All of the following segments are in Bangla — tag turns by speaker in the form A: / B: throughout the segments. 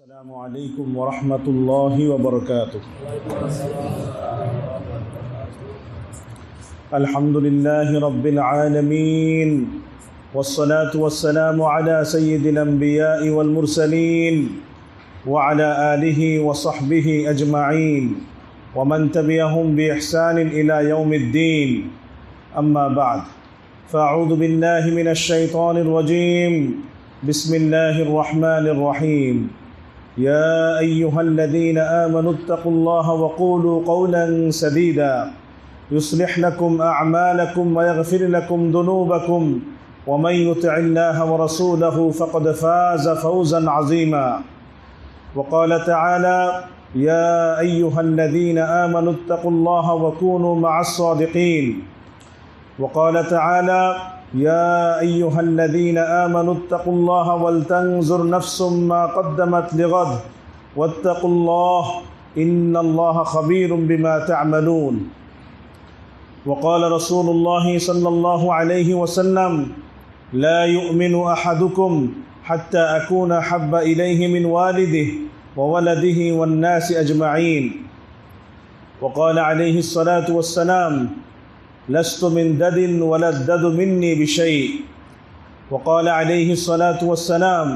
A: السلام عليكم ورحمة الله وبركاته. الحمد لله رب العالمين، والصلاة والسلام على سيد الأنبياء والمرسلين وعلى آله وصحبه أجمعين ومن تبعهم بإحسان إلى يوم الدين. أما بعد، فأعوذ بالله من الشيطان الرجيم. بسم الله الرحمن الرحيم. يا أيها الذين آمنوا اتقوا الله وقولوا قولا سديدا يصلح لكم أعمالكم ويغفر لكم ذنوبكم ومن يطع الله ورسوله فقد فاز فوزا عظيما. وقال تعالى: يا أيها الذين آمنوا اتقوا الله وكونوا مع الصادقين. وقال تعالى: يا أيها الذين آمنوا اتقوا الله ولتنظر نفس ما قدمت لغد واتقوا الله إن الله خبير بما تعملون. وقال رسول الله صلى الله عليه وسلم: لا يؤمن أحدكم حتى أكون أحب إليه من والده وولده والناس أجمعين. وقال عليه الصلاة والسلام: لست من دد ولا الدد مني بشيء. وقال عليه الصلاة والسلام: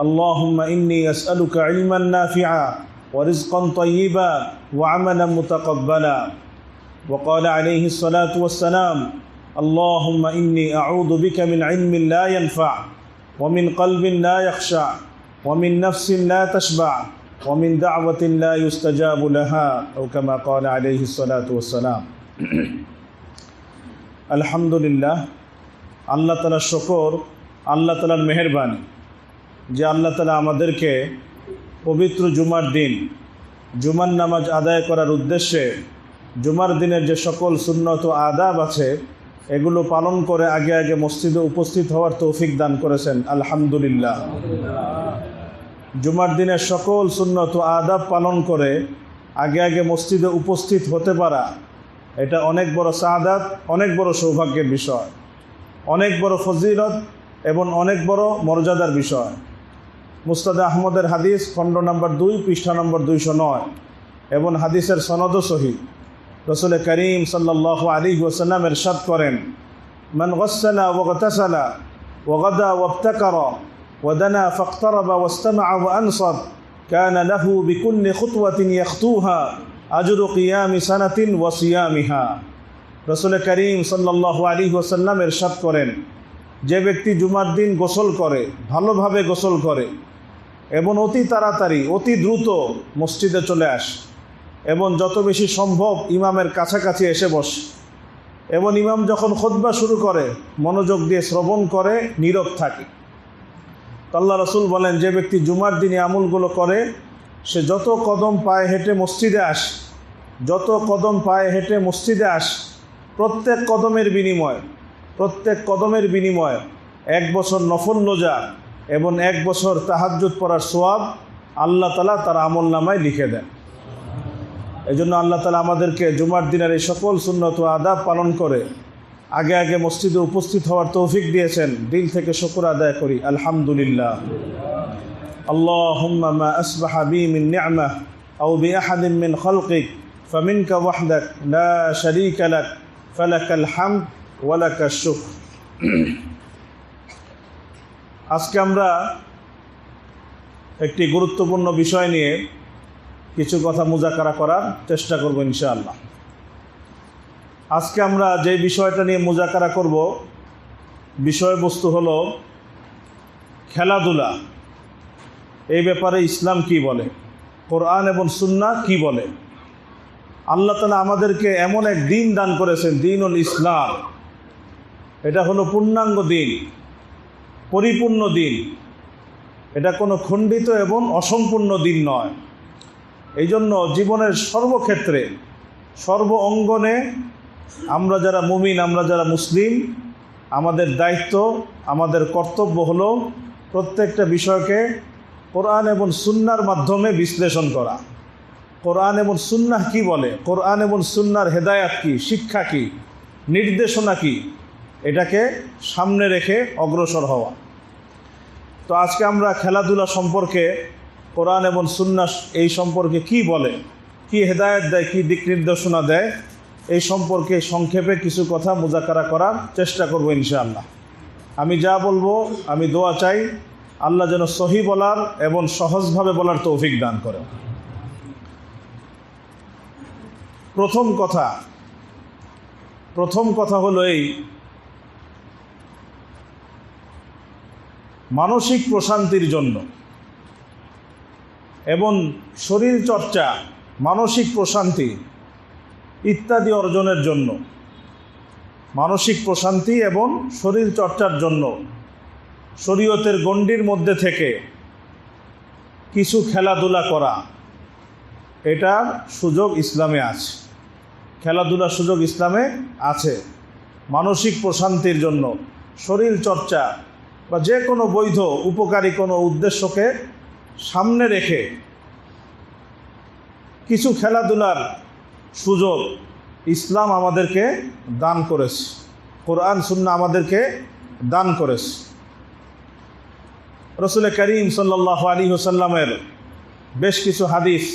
A: اللهم إني أسألك علما نافعا ورزقا طيبا وعملا متقبلا. وقال عليه الصلاة والسلام: اللهم إني أعوذ بك من علم لا ينفع ومن قلب لا يخشع ومن نفس لا تشبع ومن دعوة لا يستجاب لها، أو كما قال عليه الصلاة والسلام. আলহামদুলিল্লাহ, আল্লাহ তাআলার শুকর, আল্লাহ তাআলার মেহেরবানি যে আল্লাহ তাআলা আমাদেরকে পবিত্র জুমার দিন জুমার নামাজ আদায় করার উদ্দেশ্যে জুমার দিনের যে সকল সুন্নত ও আদাব আছে এগুলো পালন করে আগে আগে মসজিদে উপস্থিত হওয়ার তৌফিক দান করেছেন। আলহামদুলিল্লাহ। জুমার দিনের সকল সুন্নত ও আদাব পালন করে আগে আগে মসজিদে উপস্থিত হতে পারা, এটা অনেক বড় সাআদাত, অনেক বড় সৌভাগ্যের বিষয়, অনেক বড় ফজিলত এবং অনেক বড় মর্যাদার বিষয়। মুসনাদে আহমদের হাদিস খণ্ড নম্বর 2 পৃষ্ঠা নম্বর 209 এবং হাদিসের সনদও সহিহ। রাসূল করিম সাল্লাল্লাহু আলাইহি ওয়াসাল্লাম ইরশাদ করেন: মান গাসসালা ওয়া গাতাসালা ওয়া গাদা ওয়াবতাকারা ওয়া দানা ফাকতারাবা ওয়াস্তামাআ ওয়া আনসাত কানা লাহু বিকুল্লি খুতওয়াতিন ইয়াখতুহা আজরু কিয়ামি সানাতিন ওয়া সিয়ামিহা। রাসূল করিম সাল্লাল্লাহু আলাইহি ওয়াসাল্লাম ইরশাদ করেন, যে ব্যক্তি জুমার দিন গোসল করে, ভালোভাবে গোসল করে এবং অতি তাড়াতাড়ি অতি দ্রুত মসজিদে চলে আসে এবং যত বেশি সম্ভব ইমামের কাছাকাছি এসে বসে এবং ইমাম যখন খুতবা শুরু করে মনোযোগ দিয়ে শ্রবণ করে, নীরব থাকে। আল্লাহ রাসূল বলেন, যে ব্যক্তি জুমার দিনে আমলগুলো করে সে যত কদম পায়ে হেঁটে মসজিদে আসে, যত কদম পায়ে হেঁটে মসজিদে আসে, প্রত্যেক কদমের বিনিময়ে 1 বছর নফল রোজা এবং 1 বছর তাহাজ্জুদ পড়ার সওয়াব আল্লাহ তাআলা তার আমল নামায় লিখে দেন। এই জন্য আল্লাহ তাআলা আমাদেরকে জুমার দিনের এই সকল সুন্নত ও আদাব পালন করে আগে আগে মসজিদে উপস্থিত হওয়ার তৌফিক দিয়েছেন। দিল থেকে শুকর আদায় করি, আলহামদুলিল্লাহ। اللهم ما أصبح بي من نعمة أو بأحد من خلقك فمنك وحدك لا شريك لك فلك الحمد ولك الشكر. আজকে আমরা একটি গুরুত্বপূর্ণ বিষয় নিয়ে কিছু কথা মুজাকারা করার চেষ্টা করব ইনশাআল্লাহ। আজকে আমরা যে বিষয়টা নিয়ে মুজাকারা করব, বিষয়বস্তু হলো খেলাধুলা। এই ব্যাপারে ইসলাম কি বলে, কোরআন এবং সুন্নাহ কি বলে। আল্লাহ তাআলা আমাদেরকে এমন এক দিন দান করেছেন, দ্বীনুল ইসলাম। এটা হলো পূর্ণাঙ্গ দিন, পরিপূর্ণ দিন। এটা কোনো খণ্ডিত এবং অসম্পূর্ণ দিন নয়। এই জন্য জীবনের সর্বক্ষেত্রে, সর্ব অঙ্গনে আমরা যারা মুমিন, আমরা যারা মুসলিম, আমাদের দায়িত্ব, আমাদের কর্তব্য হলো প্রত্যেকটা বিষয়কে কোরআন এবং সুন্নাহর মাধ্যমে বিশ্লেষণ করা। কোরআন এবং সুন্নাহ কি বলে, কোরআন এবং সুন্নাহর হেদায়াত কি, শিক্ষা কি, নির্দেশনা কি, এটাকে সামনে রেখে অগ্রসর হওয়া। তো আজকে আমরা খেলাধুলা সম্পর্কে কোরআন এবং সুন্নাহ এই সম্পর্কে কি বলে, কি হেদায়েত দেয়, কি দিক নির্দেশনা দেয়, এই সম্পর্কে সংক্ষেপে কিছু কথা মুযাকারা করার চেষ্টা করব ইনশাআল্লাহ। আমি যা বলবো আমি দোয়া চাই আল্লাহ যেন সহি বলার এবং সহজভাবে বলার তৌফিক দান করেন। প্রথম কথা হলো এই, মানসিক প্রশান্তির জন্য এবং শরীর চর্চা, মানসিক প্রশান্তি ইত্যাদি অর্জনের জন্য, মানসিক প্রশান্তি এবং শরীর চর্চার জন্য শরীয়তের গণ্ডির মধ্যে থেকে কিছু খেলাধুলা করা, এটার সুযোগ ইসলামে আছে। খেলাধুলার সুযোগ ইসলামে আছে। মানসিক প্রশান্তির জন্য শরীর চর্চা বা যে কোনো বৈধ উপকারী কোনো উদ্দেশ্যকে সামনে রেখে কিছু খেলাধুলার সুযোগ ইসলাম আমাদেরকে দান করেছে, কোরআন সুন্নাহ আমাদেরকে দান করেছে। রাসূল করিম সাল্লাল্লাহু আলাইহি ওয়াসাল্লামের বেশ কিছু হাদিস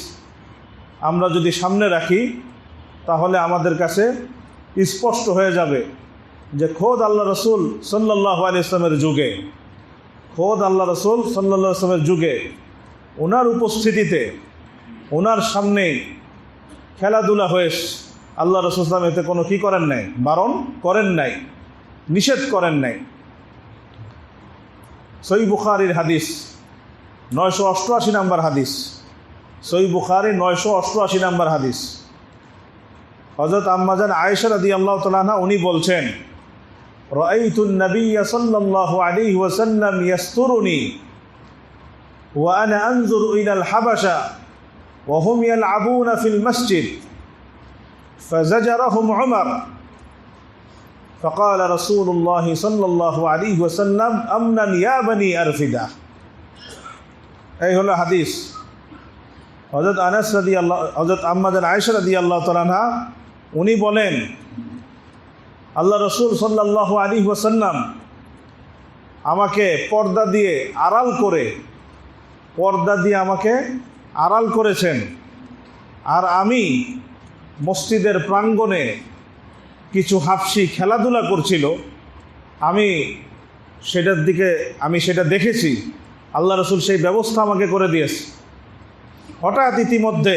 A: আমরা যদি সামনে রাখি তাহলে আমাদের কাছে স্পষ্ট হয়ে যাবে যে খোদ আল্লাহ রসুল সাল্লাল্লাহু আলাইহি ওয়াসাল্লামের যুগে, খোদ আল্লাহ রসুল সাল্লাল্লাহু আলাইহি ওয়াসাল্লামের যুগে ওনার উপস্থিতিতে, ওনার সামনে খেলাধুলা হয়েছে। আল্লাহ রসুল সাল্লাল্লাহু আলাইহি ওয়াসাল্লাম এতে কোনো কী করেন নাই, বারণ করেন নাই, নিষেধ করেন নাই। সহিহ বুখারীর হাদিস 988 নম্বর হাদিস, সহিহ বুখারী 988 নম্বর হাদিস। হযরত আম্মা জান আয়েশা রাদিয়াল্লাহু তাআলা আনহা উনি বলছেন, রাআইতুন নাবিয়্য সাল্লাল্লাহু আলাইহি ওয়াসাল্লাম ইয়াসতুরুনি ওয়া আনা আনজুরু ইলাল হাবাশা ওয়া হুম ইয়ালআবুনা ফিল মসজিদ ফাজাজারাহুম উমর فقال رسول الله صلى الله عليه وسلم امنا يا بني ارفدا। এই হলো হাদিস। হযরত আনাস রাদিয়াল্লাহু, হযরত আম্মা জান আয়েশা রাদিয়াল্লাহু তাআলা আনহা উনি বলেন, আল্লাহ রসুল সাল্লাল্লাহু আলাইহি ওয়াসাল্লাম আমাকে পর্দা দিয়ে আমাকে আড়াল করেছেন, আর আমি মসজিদের প্রাঙ্গণে কিছু হাফসি খেলাধুলা করছিল, আমি সেটা দেখেছি। আল্লাহ রসুল সেই ব্যবস্থা আমাকে করে দিয়েছে। হঠাৎ ইতিমধ্যে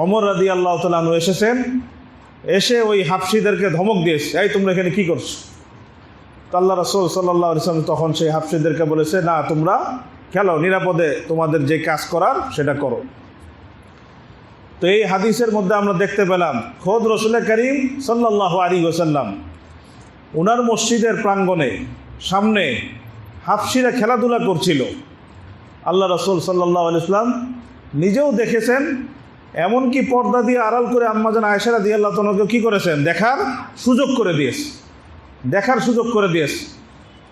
A: ওমর রাদিয়াল্লাহু তাআলা আনহু এসেছেন, এসে ওই হাফসিদেরকে ধমক দিয়েছে, এই তোমরা এখানে কী করছো? তো আল্লাহ রসুল সাল্লাল্লাহু আলাইহি ওয়াসাল্লাম তখন সেই হাফসিদেরকে বলেছে, না তোমরা খেলো, নিরাপদে তোমাদের যে কাজ করার সেটা করো। তো এই হাদিসের মধ্যে আমরা দেখতে পেলাম খোদ রাসূল করিম সাল্লাল্লাহু আলাইহি ওয়াসাল্লাম ওনার মসজিদের প্রাঙ্গণে সামনে হাফসিরা খেলাধুলা করছিল। আল্লাহ রসুল সাল্লাল্লাহু আলাইহি ওয়াসাল্লাম নিজেও দেখেছেন, এমনকি পর্দা দিয়ে আড়াল করে আম্মা জান আয়েশা রাদিয়াল্লাহু তাআলা কী করেছেন, দেখার সুযোগ করে দিয়েছে।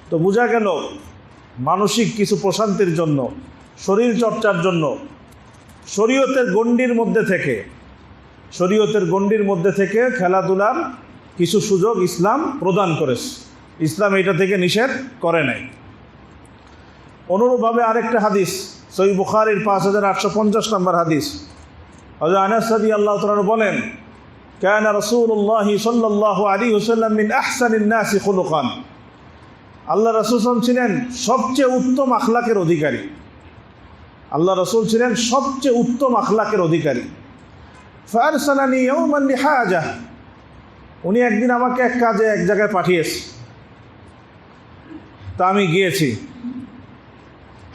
A: তো বোঝা গেল মানসিক কিছু প্রশান্তির জন্য, শরীর চর্চার জন্য শরীয়তের গণ্ডির মধ্যে থেকে খেলাধুলার কিছু সুযোগ ইসলাম প্রদান করেছে। ইসলাম এটা থেকে নিষেধ করে নাই। অনুরূপভাবে আরেকটা হাদিস সহিহ বুখারীর 5850 নম্বর হাদিস, হযরত আনাস রাদিয়াল্লাহু তাআলা বলেন, কানা রাসূলুল্লাহি সাল্লাল্লাহু আলাইহি ওয়াসাল্লাম মিন আহসানিন নাসি খুলুকান। আল্লাহ রাসূল ছিলেন সবচেয়ে উত্তম আখলাকের অধিকারী। আল্লাহ রসুল ছিলেন সবচেয়ে উত্তম আখলাকের অধিকারী। ফারসালানি ইয়াওমান লিহাজা, উনি একদিন আমাকে এক কাজে এক জায়গায় পাঠিয়েছে, তা আমি গিয়েছি।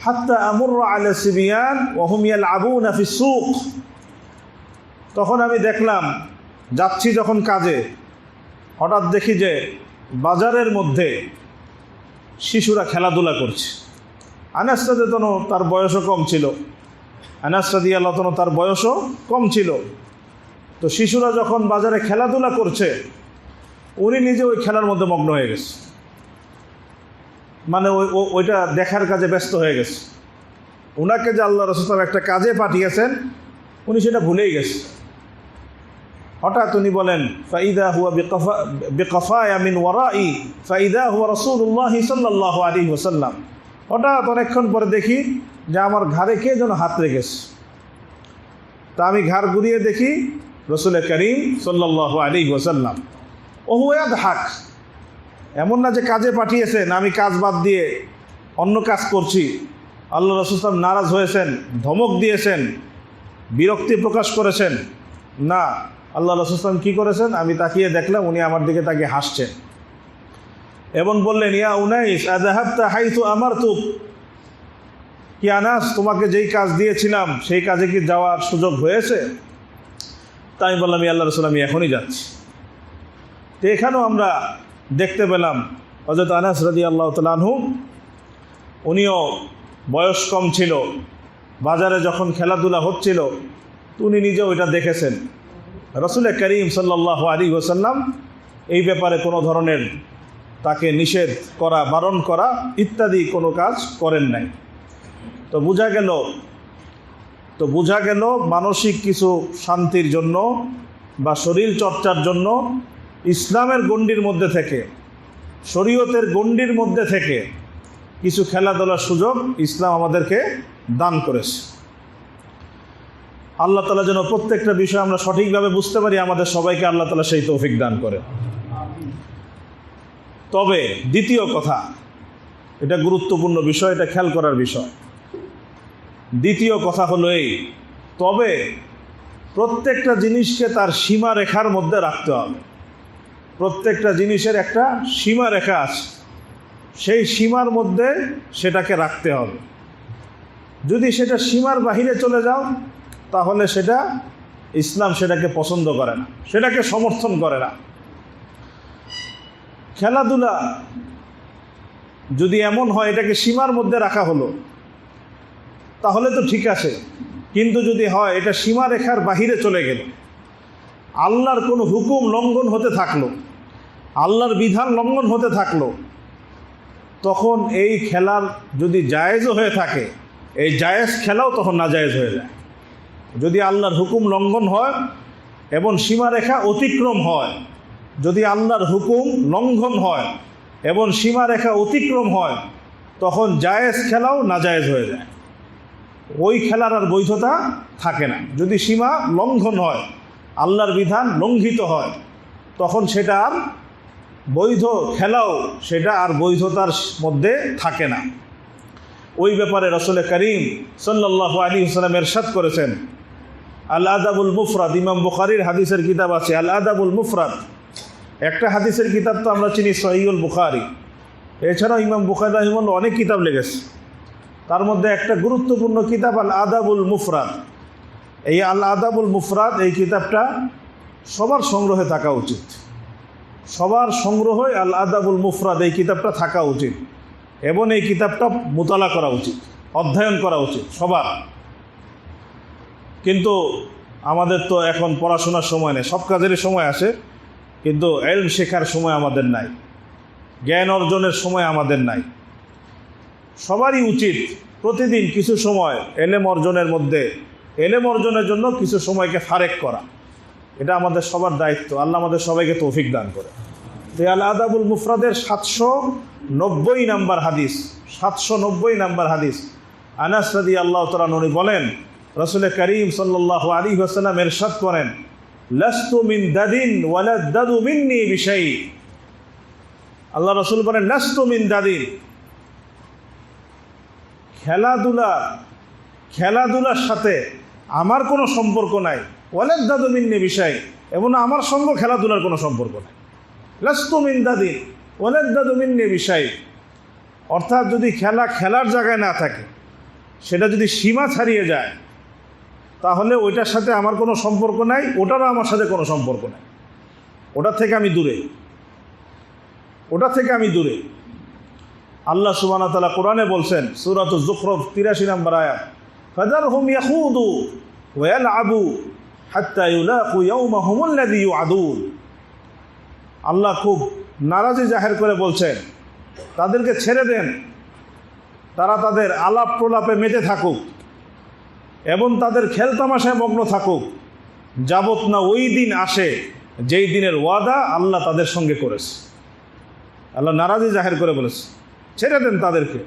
A: হাত্তা আমুরু আলা সিবিয়ান ওয়া হুম ইয়ালআবুনা ফিস সুক, তখন আমি দেখলাম, যাচ্ছি যখন কাজে, হঠাৎ দেখি যে বাজারের মধ্যে শিশুরা খেলাধুলা করছে। আনাস রাদিয়াল্লাহু তার বয়সও কম ছিল। তো শিশুরা যখন বাজারে খেলাধুলা করছে, উনি নিজে ওই খেলার মধ্যে মগ্ন হয়ে গেছে, মানে ওইটা দেখার কাজে ব্যস্ত হয়ে গেছে। ওনাকে যে আল্লাহ রাসূল একটা কাজে পাঠিয়েছেন, উনি সেটা ভুলেই গেছে। হঠাৎ উনি বলেন, ফাইদা হুয়া বিকাফায়া মিন ওয়ারাই ফাইদা হুয়া রাসূলুল্লাহ সাল্লাল্লাহু আলাইহি ওয়াসাল্লাম। হঠাৎ অনেকক্ষণ পরে দেখি যে আমার ঘাড়ে কে যেন হাত রেখেছে। তা আমি ঘাড় ঘুরিয়ে দেখি রসুল করিম সাল্লাল্লাহু আলাইহি ওয়াসাল্লাম ওহু ইয়াদহাক, এমন না যে কাজে পাঠিয়েছেন আমি কাজ বাদ দিয়ে অন্য কাজ করছি। আল্লাহ রাসূল সাল্লাল্লাহু আলাইহি ওয়াসাল্লাম নারাজ হয়েছেন, ধমক দিয়েছেন, বিরক্তি প্রকাশ করেছেন, না, আল্লাহ রাসূল সাল্লাল্লাহু আলাইহি ওয়াসাল্লাম কী করেছেন, আমি তাকিয়ে দেখলাম উনি আমার দিকে তাকিয়ে হাসছেন এবং বললেন, ইয়া উনাইস আযাহাবতা হাইথু আমারতুক, কি আনাস, তোমাকে যেই কাজ দিয়েছিলাম সেই কাজে কি যাওয়ার সুযোগ হয়েছে? তাই আমি বললাম, ইয়া আল্লাহ রাসূল, আমি এখনই যাচ্ছি। তো এখানেও আমরা দেখতে পেলাম হযরত আনাস রাদিয়াল্লাহু তাআলা আনহু, উনিও বয়স কম ছিল, বাজারে যখন খেলাধুলা হচ্ছিল উনি নিজেও এটা দেখেছেন। রাসূল করিম সাল্লাল্লাহু আলাইহি ওয়াসাল্লাম এই ব্যাপারে কোনো ধরনের তাকে নিষেধ করা, বারণ করা ইত্যাদি কোনো কাজ করেন নাই। তো বোঝা গেল মানসিক কিছু শান্তির জন্য বা শরীর চর্চার জন্য ইসলামের গণ্ডির মধ্যে থেকে, শরীয়তের গণ্ডির মধ্যে থেকে কিছু খেলাধুলার সুযোগ ইসলাম আমাদেরকে দান করেছে। আল্লাহ তাআলা যেন প্রত্যেকটা বিষয় আমরা সঠিকভাবে বুঝতে পারি, আমাদের সবাইকে আল্লাহ তাআলা সেই তৌফিক দান করে। তবে দ্বিতীয় কথা, এটা গুরুত্বপূর্ণ বিষয়, এটা খেয়াল করার বিষয়। দ্বিতীয় কথা হলো এই, তবে প্রত্যেকটা জিনিসকে তার সীমারেখার মধ্যে রাখতে হবে। প্রত্যেকটা জিনিসের একটা সীমারেখা আছে, সেই সীমার মধ্যে সেটাকে রাখতে হবে। যদি সেটা সীমার বাহিরে চলে যাও তাহলে সেটা ইসলাম সেটাকে পছন্দ করে না, সেটাকে সমর্থন করে না। খেলাধুলা যদি এমন হয় এটাকে সীমার মধ্যে রাখা হলো তাহলে তো ঠিক আছে, কিন্তু যদি হয় এটা সীমারেখার বাহিরে চলে গেল, আল্লাহর কোনো হুকুম লঙ্ঘন হতে থাকলো, আল্লাহর বিধান লঙ্ঘন হতে থাকলো, তখন এই খেলার যদি জায়েজও হয়ে থাকে, এই জায়েজ খেলাও তখন নাজায়েজ হয়ে যায়। যদি আল্লাহর হুকুম লঙ্ঘন হয় এবং সীমারেখা অতিক্রম হয়, যদি আল্লাহর হুকুম লঙ্ঘন হয় এবং সীমারেখা অতিক্রম হয়, তখন জায়েজ খেলাও নাজায়েজ হয়ে যায়, ওই খেলার আর বৈধতা থাকে না। যদি সীমা লঙ্ঘন হয়, আল্লাহর বিধান লঙ্ঘিত হয়, তখন সেটা আর বৈধ খেলাও সেটা আর বৈধতার মধ্যে থাকে না। ওই ব্যাপারে রাসূল করিম সাল্লাল্লাহু আলাইহি ওয়াসাল্লাম ইরশাদ করেছেন, আল আদাবুল মুফরাদ, ইমাম বুখারীর হাদিসের কিতাব আছে আল আদাবুল মুফরাদ। একটা হাদিসের কিতাব তো আমরা চিনি সহিহুল বুখারী, এছাড়াও ইমাম বুখারী রাহিমাহুল্লাহ অনেক কিতাব লিখেছে, তার মধ্যে একটা গুরুত্বপূর্ণ কিতাব আল আদাবুল মুফরাদ। এই আল আদাবুল মুফরাদ, এই কিতাবটা সবার সংগ্রহে থাকা উচিত, সবার সংগ্রহে আল আদাবুল মুফরাদ এই কিতাবটা থাকা উচিত এবং এই কিতাবটা মুতালা করা উচিত, অধ্যয়ন করা উচিত সবার। কিন্তু আমাদের তো এখন পড়াশোনার সময় নেই, সব কাজেরই সময় আছে, কিন্তু ইলম শেখার সময় আমাদের নাই, জ্ঞান অর্জনের সময় আমাদের নাই। সবারই উচিত প্রতিদিন কিছু সময় ইলম অর্জনের জন্য কিছু সময়কে ফারেক করা, এটা আমাদের সবার দায়িত্ব। আল্লাহ আমাদের সবাইকে তৌফিক দান করে। তো আল আদাবুল মুফরাদের 790 নাম্বার হাদিস, 790 নাম্বার হাদিস, আনাস রাদিয়াল্লাহু তাআলা আনহু বলেন, রাসূল করিম সাল্লাল্লাহু আলাইহি ওয়াসাল্লাম ইরশাদ করেন, লাস্তু মিন দাদিন ওয়ালা দাদু মিন্নি বিশাই। আল্লাহ রাসূল বলেন, লাস্তু মিন দাদিন, খেলাধুলার সাথে আমার কোনো সম্পর্ক নাই, ওয়ালা দাদু মিন্নি বিশাই, এবং আমার সঙ্গে খেলাধুলার কোনো সম্পর্ক নাই। লাস্তু মিন দাদিন ওয়ালা দাদু মিন্নি বিশাই, অর্থাৎ যদি খেলার জায়গায় না থাকে, সেটা যদি সীমা ছাড়িয়ে যায়, তাহলে ওইটার সাথে আমার কোনো সম্পর্ক নাই, ওটারও আমার সাথে কোনো সম্পর্ক নাই, ওটার থেকে আমি দূরে। আল্লাহ সুবহানাহু ওয়া তাআলা কোরআনে বলছেন, সূরাতুজ যুখরুফ 83 নম্বর আয়াত, ফাযারহুম ইয়াখুদু ওয়া ইয়ালআবু হাত্তা ইউলাকু ইয়াওমাহুমুল্লাযী ইউআদুন। আল্লাহ খুব নারাজি জাহির করে বলছেন, তাদেরকে ছেড়ে দেন, তারা তাদের আলাপ প্রলাপে মেতে থাকুক এবং তাদের খেলতামাশায় মগ্ন থাকুক, যাবত না ওই দিন আসে যেই দিনের ওয়াদা আল্লাহ তাদের সঙ্গে করেছে। আল্লাহ নারাজি জাহির করে বলেছে, ছেড়ে দেন তাদেরকে,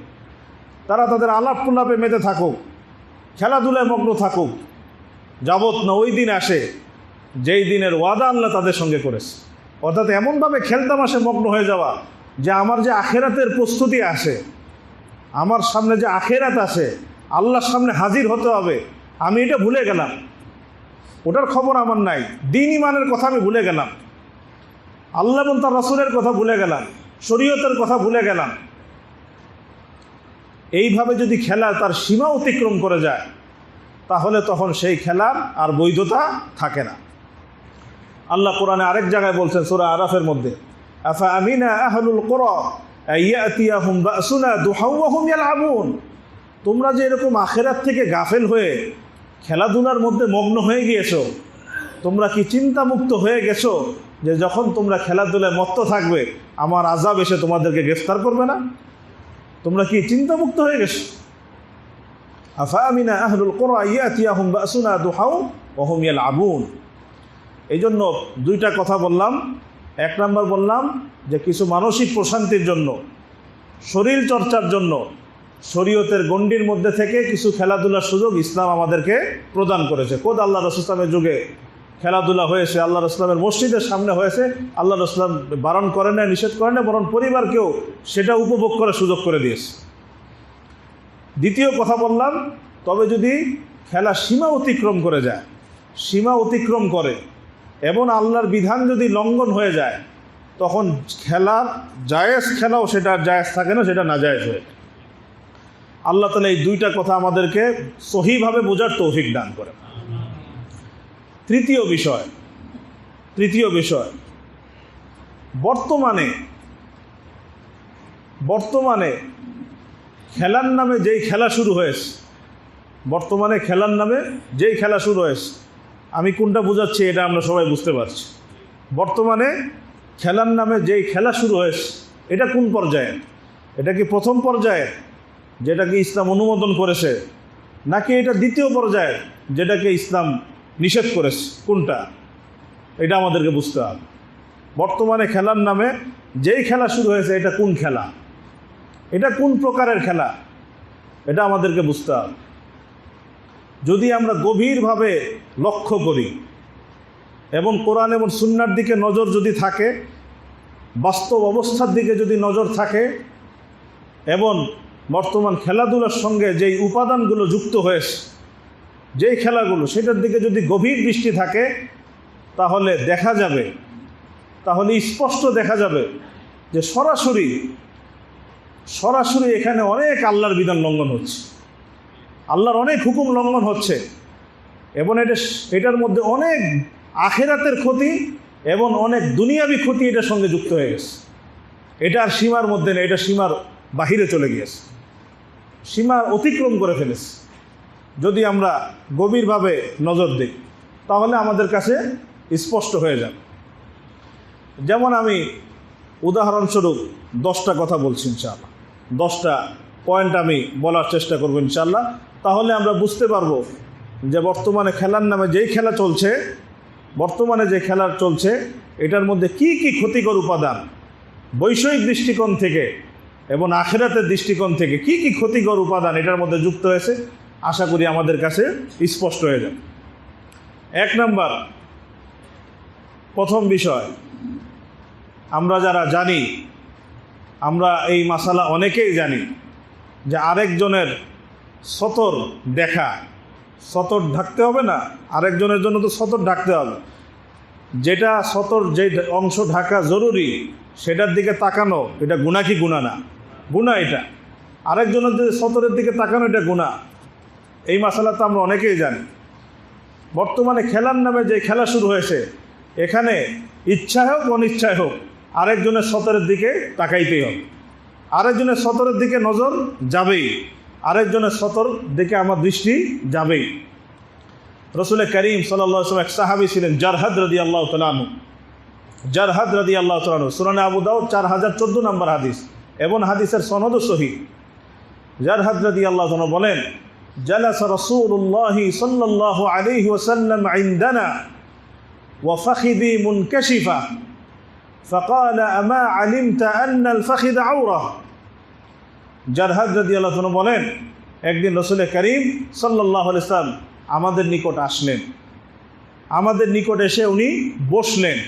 A: তারা তাদের আলাপ প্রলাপে মেতে থাকুক, খেলাধুলায় মগ্ন থাকুক, যাবৎ না ওই দিন আসে যেই দিনের ওয়াদা আল্লাহ তাদের সঙ্গে করেছে। অর্থাৎ এমনভাবে খেলতামাশে মগ্ন হয়ে যাওয়া যে আমার যে আখেরাতের প্রস্তুতি আসে, আমার সামনে যে আখেরাত আসে, আল্লাহর সামনে হাজির হতে হবে, আমি এটা ভুলে গেলাম, ওটার খবর আমার নাই। দিন ইমানের কথা আমি ভুলে গেলাম, আল্লাহ এবং তার রাসূলের কথা ভুলে গেলাম, শরীয়তের কথা ভুলে গেলাম। এইভাবে যদি খেলা তার সীমা অতিক্রম করে যায়, তাহলে তখন সেই খেলার আর বৈধতা থাকে না। আল্লাহ কোরআনে আরেক জায়গায় বলছেন সূরা আরাফের মধ্যে, আফা আমিনা আহলুল কুরা আইয়াতিয়াহুম বাসুনা দুহাও ওয়া হুম ইয়ালআবুন। তোমরা যে এরকম আখিরাত থেকে গাফেল হয়ে খেলাধুলার মধ্যে মগ্ন হয়ে গিয়েছো, তোমরা কি চিন্তামুক্ত হয়ে গেছো যে যখন তোমরা খেলাধুলায় মত্ত থাকবে আমার আযাব এসে তোমাদেরকে গ্রেফতার করবে না? তোমরা কি চিন্তামুক্ত হয়ে গেছো? আফা আমিনা আহলুল কুরা আইয়াতিয়াহুম বাসুনা দুহাও ওয়া হুম ইয়ালআবুন। এই জন্য দুইটা কথা বললাম। এক নম্বর বললাম যে কিছু মানসিক প্রশান্তির জন্য, শরীর চর্চার জন্য শরীয়তের গণ্ডির মধ্যে থেকে কিছু খেলাধুলার সুযোগ ইসলাম আমাদেরকে প্রদান করেছে। খোদ আল্লাহ রাসূল ইসলামের যুগে খেলাধুলা হয়েছে, আল্লাহ রাসূল ইসলামের মসজিদের সামনে হয়েছে। আল্লাহ রাসূল ইসলাম বারণ করেন না, নিষেধ করেন না, বরং পরিবারকেও সেটা উপভোগ করার সুযোগ করে দিয়েছে। দ্বিতীয় কথা বললাম, তবে যদি খেলা সীমা অতিক্রম করে যায়, সীমা অতিক্রম করে এবং আল্লাহর বিধান যদি লঙ্ঘন হয়ে যায়, তখন খেলার জায়েজ খেলাও সেটা জায়েজ থাকে না, সেটা নাজায়েজ হয়ে যায়। আল্লাহ তাআলা এই দুইটা কথা আমাদেরকে সহিভাবে বোঝার তৌফিক দান করেন। তৃতীয় বিষয়, বর্তমানে খেলার নামে যেই খেলা শুরু হয়েছে, আমি কোনটা বোঝাচ্ছি এটা আমরা সবাই বুঝতে পারছি। বর্তমানে খেলার নামে যেই খেলা শুরু হয়েছে, এটা কোন পর্যায়ে? এটা কি প্রথম পর্যায়ে যেটাকে ইসলাম অনুমোদন করেছে, নাকি এটা দ্বিতীয় পর্যায়ে যেটাকে ইসলাম নিষেধ করেছে? কোনটা? এটা আমাদেরকে বুঝতে হবে। বর্তমানে খেলার নামে যেই খেলা শুরু হয়েছে, এটা কোন খেলা, এটা কোন প্রকারের খেলা, এটা আমাদেরকে বুঝতে হবে। যদি আমরা গভীরভাবে লক্ষ্য করি এবং কোরআন এবং সুন্নাহর দিকে নজর যদি থাকে, বাস্তব অবস্থার দিকে যদি নজর থাকে এবং বর্তমান খেলাধুলার সঙ্গে যেই উপাদানগুলো যুক্ত হয়েছে, যেই খেলাগুলো, সেটার দিকে যদি গভীর দৃষ্টি থাকে, তাহলে স্পষ্ট দেখা যাবে যে সরাসরি এখানে অনেক আল্লাহর বিধান লঙ্ঘন হচ্ছে, আল্লাহর অনেক হুকুম লঙ্ঘন হচ্ছে এবং এটার মধ্যে অনেক আখিরাতের ক্ষতি এবং অনেক দুনিয়াবি ক্ষতি এটার সঙ্গে যুক্ত হয়ে গেছে। এটা আর সীমার মধ্যে নেই, এটা সীমার বাহিরে চলে গিয়েছে, সীমা অতিক্রম করে ফেলেছে। যদি আমরা গভীরভাবে নজর দিই, তাহলে আমাদের কাছে স্পষ্ট হয়ে যাবে। যেমন আমি উদাহরণস্বরূপ 10টা কথা বলছি ইনশাআল্লাহ, 10টা পয়েন্ট আমি বলার চেষ্টা করব ইনশাআল্লাহ। তাহলে আমরা বুঝতে পারবো যে বর্তমানে খেলার নামে যেই খেলা চলছে, এটার মধ্যে কি কি ক্ষতিকর উপাদান বৈষয়িক দৃষ্টিকোণ থেকে এবং আখিরাতের দৃষ্টিকোণ থেকে কি কি ক্ষতিকর উপাদান এটার মধ্যে যুক্ত হয়েছে, আশা করি আমাদের কাছে স্পষ্ট হয়ে যাবে। 1 নাম্বার, প্রথম বিষয়, আমরা যারা জানি, আমরা এই মাসালা অনেকেই জানি যে আরেকজনের সতর দেখা, সতর ঢাকতে হবে না, আরেকজনের জন্য তো সতর ঢাকতে হবে। যেটা সতর, যে অংশ ঢাকা জরুরি, সেটার দিকে তাকানো, এটা গুনাহ কি গুনাহ না? গুনাহ। এটা আরেকজনের যে সতরের দিকে তাকানো, এটা গুনাহ। এই মাসালা তো আমরা অনেকেই জানি। বর্তমানে খেলার নামে যে খেলা শুরু হয়েছে, এখানে ইচ্ছায় হোক অনিচ্ছায় হোক আরেকজনের সতরের দিকে তাকাইতেই হবে, আরেকজনের সতরের দিকে নজর যাবেই, আরেকজনের সতর দিকে আমার দৃষ্টি যাবেই। রসুল করিম সাল্লাল্লাহু আলাইহি ওয়াসাল্লাম এক সাহাবী ছিলেন, জারহাদ রাদিয়াল্লাহু তাআলা আনহু, সুনানে আবু দাউদ 4014 নম্বর হাদিস এবং হাদিসের সনদও সহিহ। জারহাদ রাদিয়াল্লাহু তাআলা বলেন, জালাসা রাসূলুল্লাহি সাল্লাল্লাহু আলাইহি ওয়াসাল্লাম ইনদানা ওয়া ফাখিদি মুনকাশিফা فقال أما علمت أن الفخذ عورة জারহাদ রাদিয়াল্লাহু আনহু বলেন, একদিন রাসূল করিম সাল্লাল্লাহু আলাইহি ওয়াসাল্লাম আমাদের নিকট আসলেন। আমাদের নিকট এসে উনি বসলেন।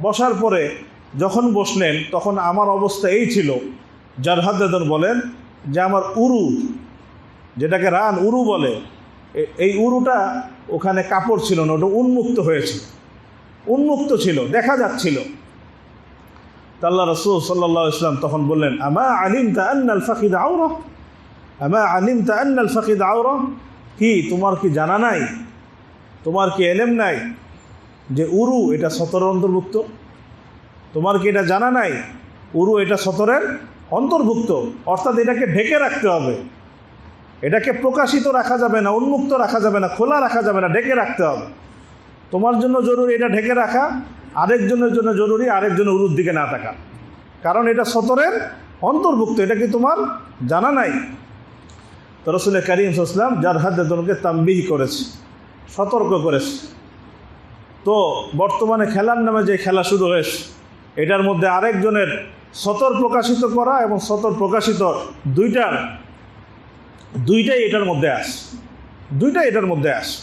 A: বসার পরে যখন বসলেন তখন আমার অবস্থা এই ছিল, জারহাদ রাদিয়াল্লাহু আনহু বলেন যে আমার উরু, যেটাকে রান উরু বলে, এই উরুটা ওখানে কাপড় ছিল না, ওটা উন্মুক্ত হয়েছিল, উন্মুক্ত ছিল, দেখা যাচ্ছিল। তা আল্লাহ রাসূল সাল্লাল্লাহু আলাইহি ওয়াসাল্লাম তখন বললেন, আমা আলিমতা আন্নাল ফাখিদ আওরা, আমা আলিমতা আন্নাল ফাখিদ আওরা, কি তোমার কি জানা নাই, তোমার কি এলেম নাই যে উরু এটা সতরের অন্তর্ভুক্ত? তোমার কি এটা জানা নাই উরু এটা সতরের অন্তর্ভুক্ত? অর্থাৎ এটাকে ঢেকে রাখতে হবে, এটাকে প্রকাশিত রাখা যাবে না, উন্মুক্ত রাখা যাবে না, খোলা রাখা যাবে না, ঢেকে রাখতে হবে। তোমার জন্য জরুরি এটা ঢেকে রাখা, আরেকজনের জন্য জরুরি আরেকজনের উরুর দিকে না থাকা, কারণ এটা সতরের অন্তর্ভুক্ত। এটা কি তোমার জানা নাই? তো রাসূল করিম সাল্লাল্লাহু আলাইহি ওয়াসাল্লাম জারহাদ রাদিয়াল্লাহু তামবিহ করেছে, সতর্ক করেছে। তো বর্তমানে খেলার নামে যে খেলা শুরু হয়েছে, এটার মধ্যে আরেকজনের সতর প্রকাশিত করা এবং সতর প্রকাশিত দুইটাই এটার মধ্যে আসে, দুইটাই এটার মধ্যে আসে।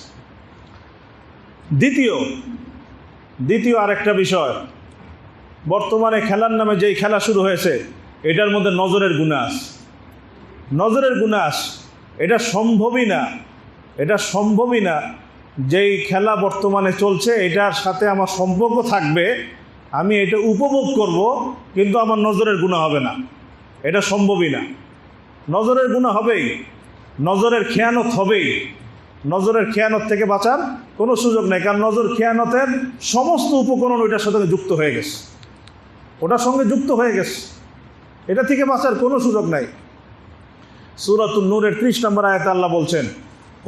A: দ্বিতীয় আরেকটা বিষয়, বর্তমানে খেলার নামে যেই খেলা শুরু হয়েছে এটার মধ্যে নজরের গুনাহ আছে, নজরের গুনাহ আছে। এটা সম্ভবই না যেই খেলা বর্তমানে চলছে এটার সাথে আমার সম্পর্ক থাকবে, আমি এটা উপভোগ করব, কিন্তু আমার নজরের গুনাহ হবে না। এটা সম্ভবই না। নজরের গুনাহ হবেই, নজরের খেয়ানত হবেই। নজরের খেয়ানত থেকে বাঁচার কোনো সুযোগ নেই, কারণ নজর খেয়ানতের সমস্ত উপকরণ ওইটার সাথে যুক্ত হয়ে গেছে, ওটার সঙ্গে যুক্ত হয়ে গেছে। এটা থেকে বাঁচার কোনো সুযোগ নাই। সূরাতুন নূরের 30 নম্বর আয়াতে আল্লাহ বলছেন,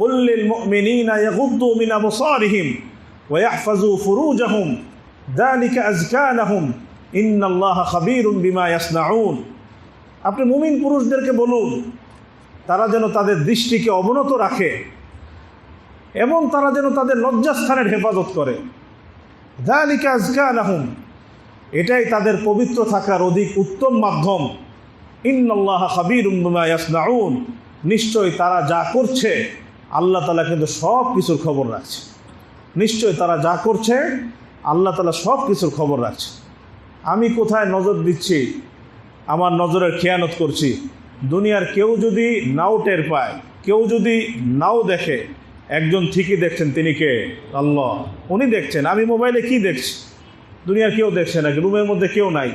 A: কুল লিল মুমিনিনা ইয়াগুদ্দু মিন আবসারিহিম ওয়া ইয়াহফাযু ফুরুজাহুম যালিকা আযকা লাহুম ইন্নাল্লাহা খাবীরুম বিমা ইয়াসনাউন। আপনি মুমিন পুরুষদেরকে বলুন তারা যেন তাদের দৃষ্টিকে অবনত রাখে এবং তারা যেন তাদের লজ্জাস্থানের হেফাজত করে। যালিকা আযকা লাহুম, এটাই তাদের পবিত্র থাকার অধিক উত্তম মাধ্যম। ইন্নাল্লাহা খাবীরুম বিমা ইয়াসনাউন, নিশ্চয়ই তারা যা করছে আল্লাহ তাআলা কিন্তু সব কিছুর খবর রাখছে। নিশ্চয়ই তারা যা করছে আল্লাহ তাআলা সব কিছুর খবর রাখছে। আমি কোথায় নজর দিচ্ছি, আমার নজরের খেয়ানত করছি, দুনিয়ার কেউ যদি নাও টের পায়, কেউ যদি নাও দেখে, একজন ঠিকই দেখছেন, তিনি কে? আল্লাহ। উনি দেখছেন। আমি মোবাইলে কি দেখছি, দুনিয়ার কেউ দেখছে না, রুমের মধ্যে কেউ নাই,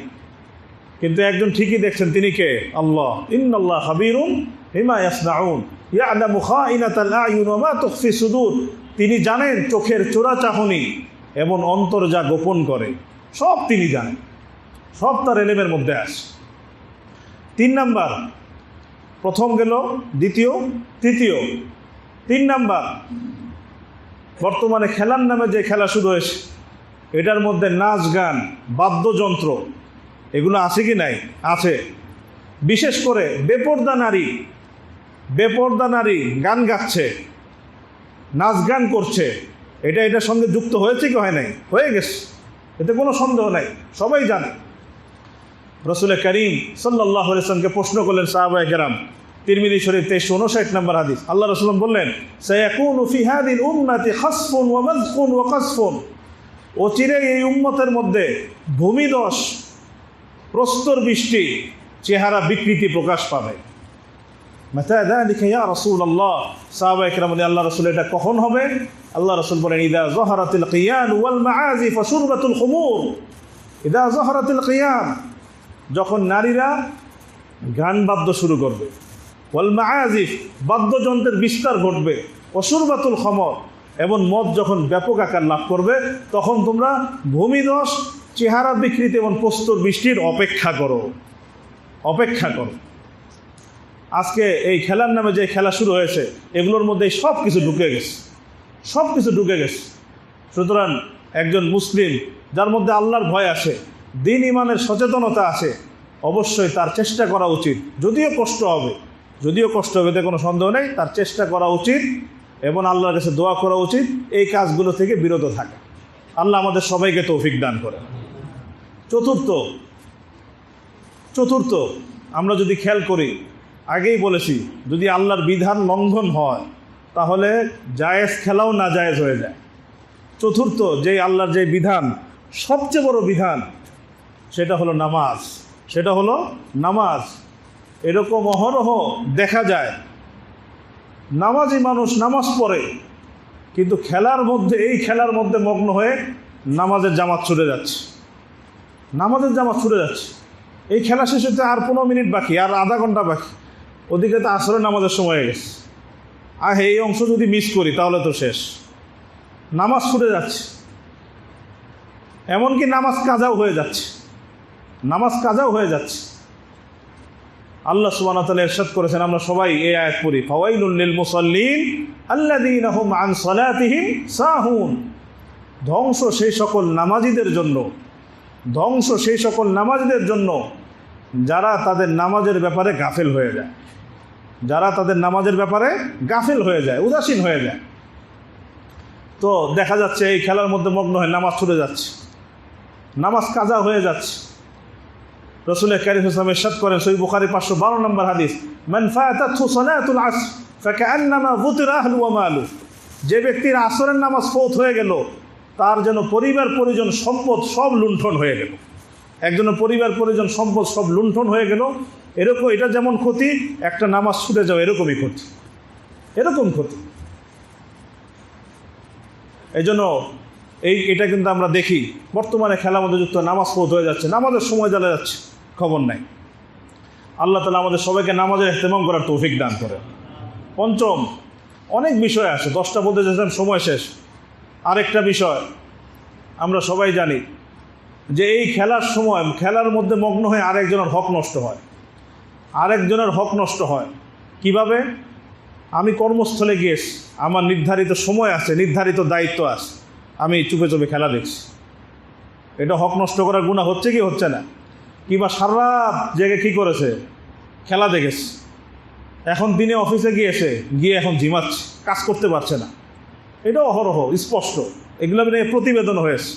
A: কিন্তু একজন ঠিকই দেখছেন, তিনি কে? আল্লাহ। ইন্নাল্লাহা খাবীরুম বিমা ইয়াসনাউন ইয়ালামু খাইনাতাল আয়ুন ওয়া মা তুখফি সুদূর, তিনি জানেন চোখের চোরাচাহনি এবং অন্তর যা গোপন করে, সব তিনি জানেন, সব তার এলেমের মধ্যে আসে। 3 নাম্বার, প্রথম গেল, দ্বিতীয়, তৃতীয়। 3 নাম্বার, বর্তমানে খেলার নামে যে খেলা শুরু হয়েছে এটার মধ্যে নাচ গান, বাদ্যযন্ত্র, এগুলো আছে কি নাই? আছে। বিশেষ করে বেপর্দা নারী গান গাচ্ছে, নাচ গান করছে, এটার সঙ্গে যুক্ত হয়েছে কি হয় নাই? হয়ে গেছে, এতে কোনো সন্দেহ নাই, সবাই জানে। রাসূল করিম সাল্লাল্লাহু আলাইহি ওয়াসাল্লামকে প্রশ্ন করলেন সাহাবায়ে কেরাম, তিরমিজি শরীফ 2359 নম্বর হাদিস। আল্লাহ রাসূল বললেন, সায়াকুনু ফি হাদিল উম্মতি খাসফুন ওয়া মাযকুন ওয়া কাসফুন, অচিরেই এই উম্মতের মধ্যে ভূমিধস, প্রস্তর বৃষ্টি, চেহারা বিকৃতি প্রকাশ পাবে। মাতা যালিকা ইয়া রাসূলুল্লাহ, সাহাবায়ে কেরাম বলেন, আল্লাহ রাসূল এটা কখন হবে? আল্লাহ রাসূল বলেন, ইদা যাহারাতিল কিয়ান ওয়াল মাআজিফ ওয়া শুরবাতুল খুমুর। ইদা যাহারাতিল কিয়ান, যখন নারীরা গান বাদ্য শুরু করবে, ওয়াল মাআজিফ, বাদ্যযন্ত্রের বিস্তার ঘটবে, ওয়া শুরবাতুল খুমুর, এবং মদ যখন ব্যাপক আকার লাভ করবে, তখন তোমরা ভূমিধস, চেহারা বিকৃতি এবং প্রস্তর বৃষ্টির অপেক্ষা করো। আজকে এই খেলার নামে যে খেলা শুরু হয়েছে এগুলোর মধ্যে সব কিছু ঢুকে গেছে। সুতরাং একজন মুসলিম যার মধ্যে আল্লাহর ভয় আসে, দ্বীন ইমানের সচেতনতা আছে, অবশ্যই তার চেষ্টা করা উচিত, যদিও কষ্ট হবে, এতে কোনো সন্দেহ নেই, তার চেষ্টা করা উচিত এবং আল্লাহর কাছে দোয়া করা উচিত এই কাজগুলো থেকে বিরত থাকা। আল্লাহ আমাদের সবাইকে তৌফিক দান করে। চতুর্থ, আমরা যদি খেয়াল করি, আগেই বলেছি, যদি আল্লাহর বিধান লঙ্ঘন হয় তাহলে জায়েজ খেলাও নাজায়েজ হয়ে যায়। চতুর্থ, যেই আল্লাহর যে বিধান, সবচেয়ে বড় বিধান, সেটা হলো নামাজ। সেটা হলো নামাজ। এরকম অহরহ দেখা যায় নামাজি মানুষ নামাজ পড়ে, কিন্তু এই খেলার মধ্যে মগ্ন হয়ে নামাজের জামাত ছুটে যাচ্ছে। নামাজের জামাত ছুটে যাচ্ছে। এই খেলা শেষ হতে আর 15 মিনিট বাকি, আর আধা ঘন্টা বাকি, ওদিকে তো আসরের নামাজের সময় হয়ে গেছে। এই অংশ যদি মিস করি তাহলে তো শেষ। নামাজ ছুটে যাচ্ছে, এমনকি নামাজ কাজাও হয়ে যাচ্ছে। নামাজ কাজাও হয়ে যাচ্ছে। আল্লাহ সুবহানাহু ওয়া তাআলা ইরশাদ করেছেন, আমরা সবাই এই আয়াত পড়ি, ফাওয়াইলুল লিল মুসাল্লিন আল্লাযীনা হুম আন সালাতিহিম সাহুন। ধ্বংস সেই সকল নামাজীদের জন্য, ধ্বংস সেই সকল নামাজীদের জন্য যারা তাদের নামাজের ব্যাপারে গাফেল হয়ে যায়, যারা তাদের নামাজের ব্যাপারে গাফেল হয়ে যায়, উদাসীন হয়ে যায়। তো দেখা যাচ্ছে এই খেলার মধ্যে মগ্ন হয়ে নামাজ ছুটে যাচ্ছে, নামাজ কাজা হয়ে যাচ্ছে। রাসূল কারীম সাল্লাল্লাহু আলাইহি ওয়াসাল্লাম ইরশাদ করেন, সহিহ বুখারী 512 নম্বর হাদিস, মান ফাতাতহু সালাতুল আসর ফাকান্নামা বুতিরা আহলু ওয়া মালু। যে ব্যক্তির আসরের নামাজ ফৌত হয়ে গেল, তার যেন পরিবার পরিজন সম্পদ সব লুণ্ঠন হয়ে গেল। একজনের পরিবার পরিজন সম্পদ সব লুণ্ঠন হয়ে গেল। এরকম, এটা যেমন ক্ষতি, একটা নামাজ ছুটে যাও এরকমই ক্ষতি, এরকম ক্ষতি। এই জন্য এটা কিন্তু আমরা দেখি বর্তমানে খেলার মধ্যে যুক্ত, নামাজ ফৌত হয়ে যাচ্ছে, নামাজের সময় জ্বালা যাচ্ছে, খবর নাই। আল্লাহ তাআলা আমাদের সবাইকে নামাজের ইহতিমাম করার তৌফিক দান করেন। পঞ্চম, অনেক বিষয় আছে, 10টা বলতে চাইছিলাম, সময় শেষ। আরেকটা বিষয় আমরা সবাই জানি যে এই খেলার সময় খেলার মধ্যে মগ্ন হয়ে আরেকজনের হক নষ্ট হয়, আরেকজনের হক নষ্ট হয়। কিভাবে? আমি কর্মস্থলে গিয়েছি, আমার নির্ধারিত সময় আছে, নির্ধারিত দায়িত্ব আছে, আমি চুপে চুপে খেলা দেখছি। এটা হক নষ্ট করার গুনাহ হচ্ছে কি হচ্ছে না? কিংবা সারা রাত জেগে কী করেছে? খেলা দেখেছে। এখন দিনে অফিসে গিয়ে এখন ঝিমাচ্ছে, কাজ করতে পারছে না। এটাও অহরহ স্পষ্ট, এগুলো নিয়ে প্রতিবেদন হয়েছে।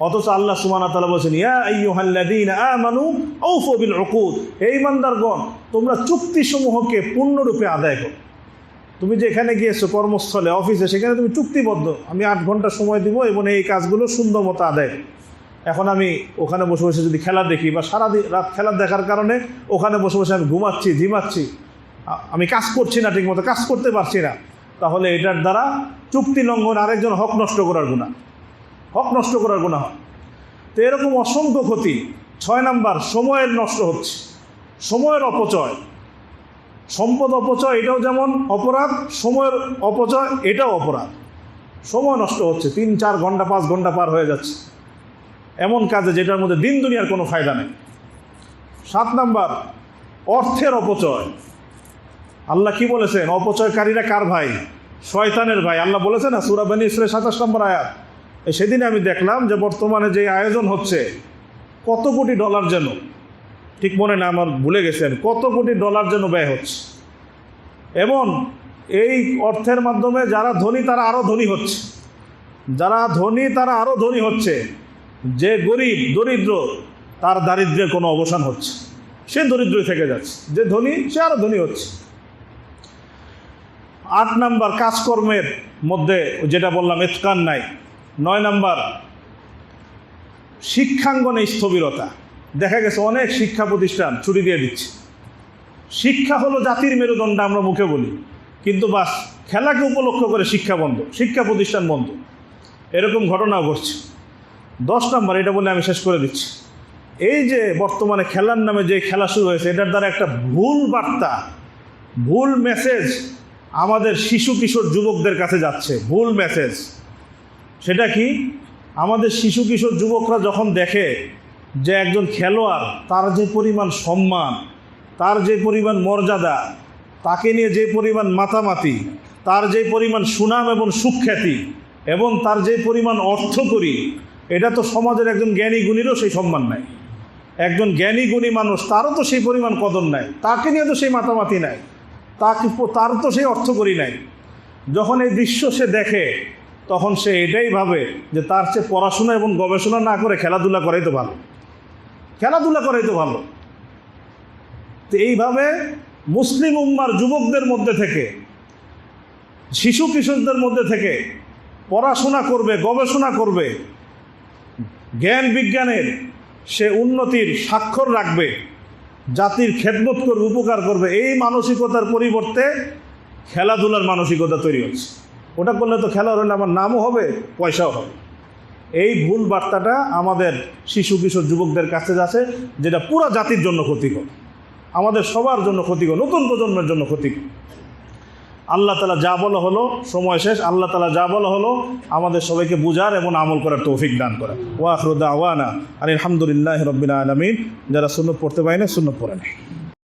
A: অথচ আল্লাহ সুবহানাহু ওয়া তাআলা বলেছেন, ইয়া আইয়ুহাল্লাযীনা আমানু আউফু বিল উকুদ। এই ইমানদারগণ, তোমরা চুক্তিসমূহকে পূর্ণরূপে আদায় করো। তুমি যেখানে গিয়েছো কর্মস্থলে, অফিসে, সেখানে তুমি চুক্তিবদ্ধ, আমি 8 ঘন্টা সময় দিব এবং এই কাজগুলো সুন্দর মতো আদায়। এখন আমি ওখানে বসে বসে যদি খেলা দেখি, বা সারা রাত খেলা দেখার কারণে ওখানে বসে বসে আমি ঘুমাচ্ছি, ঝিমাচ্ছি, আমি কাজ করছি না, ঠিকমতো কাজ করতে পারছি না, তাহলে এটার দ্বারা চুক্তি লঙ্ঘন, আরেকজন হক নষ্ট করার গুনাহ, হক নষ্ট করার গুনাহ হয়। তো এরকম অসংখ্য ক্ষতি। 6 নাম্বার, সময়ের নষ্ট হচ্ছে, সময়ের অপচয়, সম্পদ অপচয়, এটাও যেমন অপরাধ, সময়ের অপচয় এটাও অপরাধ। সময় নষ্ট হচ্ছে, 3-4 ঘন্টা 5 ঘন্টা পার হয়ে যাচ্ছে এমন কাজে যেটার মধ্যে দিন দুনিয়ার কোনো ফায়দা নেই। 7 নাম্বার, অর্থের অপচয়। আল্লাহ কি বলেছেন? অপচয়কারীরা কার ভাই? শয়তানের ভাই। আল্লাহ বলেছেন না সূরা বনী ইসরাঈল 27 নম্বর আয়াত। সেদিন আমি দেখলাম যে বর্তমানে যে আয়োজন হচ্ছে, কত কোটি ডলার যেন, ঠিক মনে না, আমার ভুলে গেছেন, কত কোটি ডলার যেন ব্যয় হচ্ছে। এবং এই অর্থের মাধ্যমে যারা ধনী তারা আরও ধনী হচ্ছে, যারা ধনী তারা আরও ধনী হচ্ছে। যে গরিব দরিদ্র, তার দারিদ্র্যের কোনো অবসান হচ্ছে, সে দরিদ্রই থেকে যাচ্ছে। যে ধনী সে আরও ধনী হচ্ছে। 8 নাম্বার, কাজকর্মের মধ্যে যেটা বললাম ইতকান নাই। 9 নাম্বার, শিক্ষাঙ্গনে স্থবিরতা। দেখা গেছে অনেক শিক্ষা প্রতিষ্ঠান ছুটি দিয়ে দিচ্ছে। শিক্ষা হলো জাতির মেরুদণ্ড, আমরা মুখে বলি, কিন্তু বাস খেলাকে উপলক্ষ করে শিক্ষা বন্ধ, শিক্ষা প্রতিষ্ঠান বন্ধ, এরকম ঘটনাও ঘটছে। 10 নাম্বার, এটা বলে আমি শেষ করে দিচ্ছি। এই যে বর্তমানে খেলার নামে যে খেলা শুরু হয়েছে, এটার দ্বারা একটা ভুল বার্তা, ভুল মেসেজ আমাদের শিশু কিশোর যুবকদের কাছে যাচ্ছে। ভুল মেসেজ। সেটা কি? আমাদের শিশু কিশোর যুবকরা যখন দেখে যে একজন খেলোয়াড়, তার যে পরিমাণ সম্মান, তার যে পরিমাণ মর্যাদা, তাকে নিয়ে যে পরিমাণ মাতামাতি, তার যে পরিমাণ সুনাম এবং সুখ্যাতি, এবং তার যে পরিমাণ অর্থকড়ি, এটা তো সমাজের একজন জ্ঞানী গুণীরও সেই সম্মান নাই। একজন জ্ঞানী গুণী মানুষ, তারও তো সেই পরিমাণ কদর নাই, তাকে নিয়ে তো সেই মাতামাতি নাই, তার তো সেই অর্থকড়ি নাই। যখন এই দৃশ্য সে দেখে, তখন সে এটাই ভাবে যে তার চেয়ে পড়াশোনা এবং গবেষণা না করে খেলাধুলা করাই তো ভালো, খেলাধুলা করাই তো ভালো। তো এইভাবে মুসলিম উম্মার যুবকদের মধ্যে থেকে, শিশু কিশোরদের মধ্যে থেকে পড়াশোনা করবে, গবেষণা করবে, জ্ঞান বিজ্ঞানের সে উন্নতির স্বাক্ষর রাখবে, জাতির খেদমত করবে, উপকার করবে, এই মানসিকতার পরিবর্তে খেলাধুলার মানসিকতা তৈরি হচ্ছে। ওটা করলে তো খেলা হলে আমার নামও হবে, পয়সাও হবে। এই ভুল বার্তাটা আমাদের শিশু কিশোর যুবকদের কাছে যাচ্ছে, যেটা পুরো জাতির জন্য ক্ষতিকর, আমাদের সবার জন্য ক্ষতিকর, নতুন প্রজন্মের জন্য ক্ষতিকর। আল্লাহ তাআলা যা বলা হলো, সময় শেষ, আল্লাহ তাআলা যা বলা হলো আমাদের সবাইকে বুঝার এবং আমল করার তৌফিক দান করেন। ওয়া আখিরু দাওয়ানা আলহামদুলিল্লাহি রাব্বিল আলামিন। যারা সুন্নাত পড়তে পারেন সুন্নাত পড়েন।